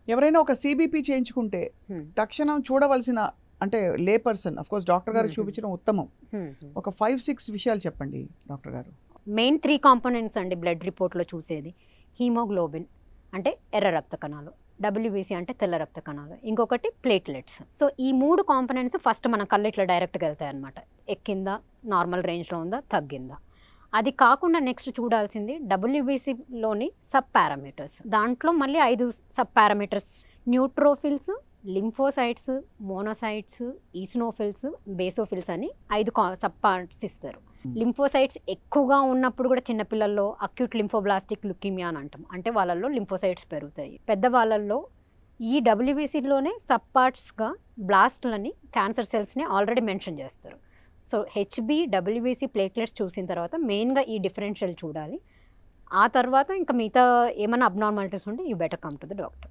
ఎవరైనా ఒక సిబిపి చేయించుకుంటే తక్షణం చూడవలసిన అంటే లే పర్సన్ అఫ్ కోర్స్ డాక్టర్ గారికి చూపించడం ఉత్తమం. ఒక 5-6 విషయాలు చెప్పండి డాక్టర్ గారు. మెయిన్ 3 కాంపోనెంట్స్ అండి బ్లడ్ రిపోర్ట్లో చూసేది. హీమోగ్లోబిన్ అంటే ఎర్ర రక్త కణాలు, డబ్ల్యూబీసీ అంటే తెల్ల రక్త కణాలు, ఇంకొకటి ప్లేట్లెట్స్. సో ఈ 3 కాంపోనెంట్స్ ఫస్ట్ మన కళ్ళు ఇట్లా డైరెక్ట్గా వెళ్తాయి అనమాట. ఎక్కిందా, నార్మల్ రేంజ్లో ఉందా, తగ్గిందా. అది కాకుండా నెక్స్ట్ చూడాల్సింది డబ్ల్యూబీసీలోని సబ్ పారామీటర్స్. దాంట్లో మళ్ళీ 5 sub parameters: neutrophils, lymphocytes, monocytes, eosinophils, basophils అని 5 సబ్ పార్ట్స్ ఇస్తారు. లింఫోసైట్స్ ఎక్కువగా ఉన్నప్పుడు కూడా చిన్నపిల్లల్లో అక్యూట్ లింఫోబ్లాస్టిక్ లుకీమియా అని అంటాం. అంటే వాళ్ళల్లో లింఫోసైట్స్ పెరుగుతాయి. పెద్దవాళ్ళల్లో ఈ డబ్ల్యూబీసీలోనే సబ్ పార్ట్స్గా బ్లాస్ట్లని, క్యాన్సర్ సెల్స్ని ఆల్రెడీ మెన్షన్ చేస్తారు. సో హెచ్బి, డబ్ల్యూబీసీ, ప్లేట్లెట్స్ చూసిన తర్వాత మెయిన్గా ఈ డిఫరెన్షియల్ చూడాలి. ఆ తర్వాత ఇంకా మిగతా ఏమైనా అబ్నార్మాలిటీస్ ఉంటే you better come to the doctor.